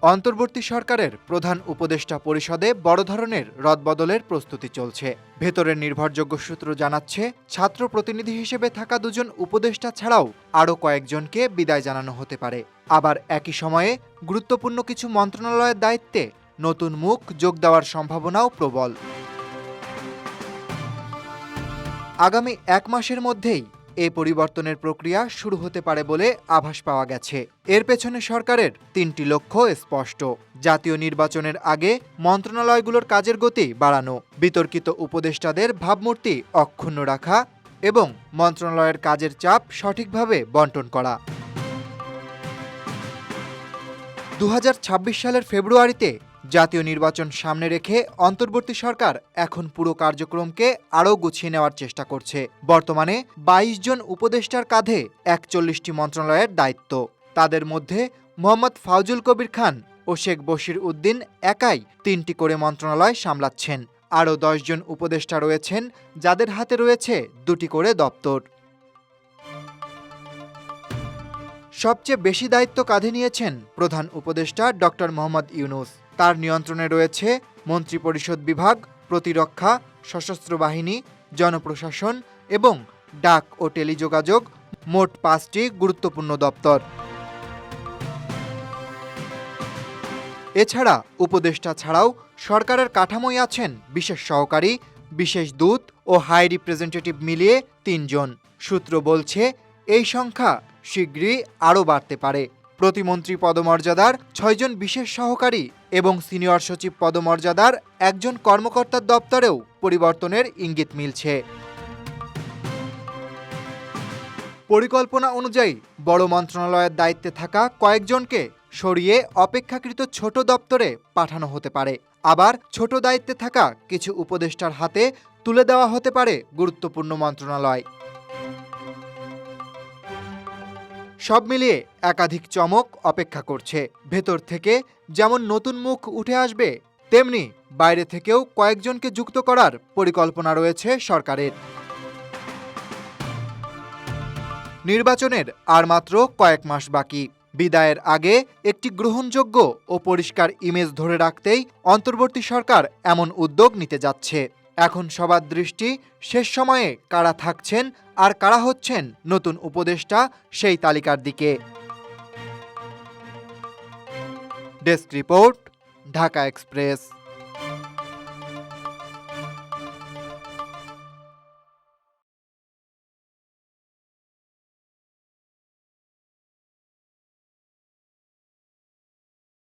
অন্তর্বর্তী সরকারের প্রধান উপদেষ্টা পরিষদে বড় ধরনের রদবদলের প্রস্তুতি চলছে। ভেতরের নির্ভরযোগ্য সূত্র জানাচ্ছে, ছাত্র প্রতিনিধি হিসেবে থাকা দুজন উপদেষ্টা ছাড়াও আরও কয়েকজনকে বিদায় জানানো হতে পারে। আবার একই সময়ে গুরুত্বপূর্ণ কিছু মন্ত্রণালয়ের দায়িত্বে নতুন মুখ যোগ দেওয়ার সম্ভাবনাও প্রবল। আগামী 1 মাসের মধ্যেই এ পরিবর্তনের প্রক্রিয়া শুরু হতে পারে বলে আভাস পাওয়া গেছে। এর পেছনে সরকারের 3টি লক্ষ্য স্পষ্ট। জাতীয় নির্বাচনের আগে মন্ত্রণালয়গুলোর কাজের গতি বাড়ানো, বিতর্কিত উপদেষ্টাদের ভাবমূর্তি অক্ষুণ্ণ রাখা এবং মন্ত্রণালয়ের কাজের চাপ সঠিকভাবে বণ্টন করা। 2026 সালের ফেব্রুয়ারিতে জাতীয় নির্বাচন সামনে রেখে অন্তর্বর্তী সরকার এখন পুরো কার্যক্রমকে আরও গুছিয়ে নেওয়ার চেষ্টা করছে। বর্তমানে 22 জন উপদেষ্টার কাঁধে 41টি মন্ত্রণালয়ের দায়িত্ব। তাদের মধ্যে মোহাম্মদ ফাউজুল কবির খান ও শেখ বশির উদ্দিন একাই 3টি করে মন্ত্রণালয় সামলাচ্ছেন। আরও 10 জন উপদেষ্টা রয়েছেন, যাদের হাতে রয়েছে 2টি করে দপ্তর। সবচেয়ে বেশি দায়িত্ব কাঁধে নিয়েছেন প্রধান উপদেষ্টা ডক্টর মোহাম্মদ ইউনূস। তার নিয়ন্ত্রণে রয়েছে মন্ত্রিপরিষদ বিভাগ, প্রতিরক্ষা, সশস্ত্র বাহিনী, জনপ্রশাসন এবং ডাক ও টেলিযোগাযোগ, মোট 5টি গুরুত্বপূর্ণ দপ্তর। এছাড়া উপদেষ্টা ছাড়াও সরকারের কাঠামোয় আছেন বিশেষ সহকারী, বিশেষ দূত ও হাই রিপ্রেজেন্টেটিভ মিলিয়ে 3 জন। সূত্র বলছে, এই সংখ্যা শীঘ্রই আরও বাড়তে পারে। প্রতিমন্ত্রী পদমর্যাদার 6 জন বিশেষ সহকারী এবং সিনিয়র সচিব পদমর্যাদার 1 জন কর্মকর্তার দপ্তরেও পরিবর্তনের ইঙ্গিত মিলছে। পরিকল্পনা অনুযায়ী বড় মন্ত্রণালয়ের দায়িত্বে থাকা কয়েকজনকে সরিয়ে অপেক্ষাকৃত ছোট দপ্তরে পাঠানো হতে পারে। আবার ছোট দায়িত্বে থাকা কিছু উপদেষ্টার হাতে তুলে দেওয়া হতে পারে গুরুত্বপূর্ণ মন্ত্রণালয়। সব মিলিয়ে একাধিক চমক অপেক্ষা করছে। ভেতর থেকে যেমন নতুন মুখ উঠে আসবে, তেমনি বাইরে থেকেও কয়েকজনকে যুক্ত করার পরিকল্পনা রয়েছে সরকারের। নির্বাচনের আর মাত্র কয়েক মাস বাকি। বিদায়ের আগে একটি গ্রহণযোগ্য ও পরিষ্কার ইমেজ ধরে রাখতেই অন্তর্বর্তী সরকার এমন উদ্যোগ নিতে যাচ্ছে। এখন সবার দৃষ্টি শেষ সময়ে কারা থাকছেন আর কারা হচ্ছেন নতুন উপদেষ্টা, সেই তালিকার দিকে। Desk report, Dhaka express.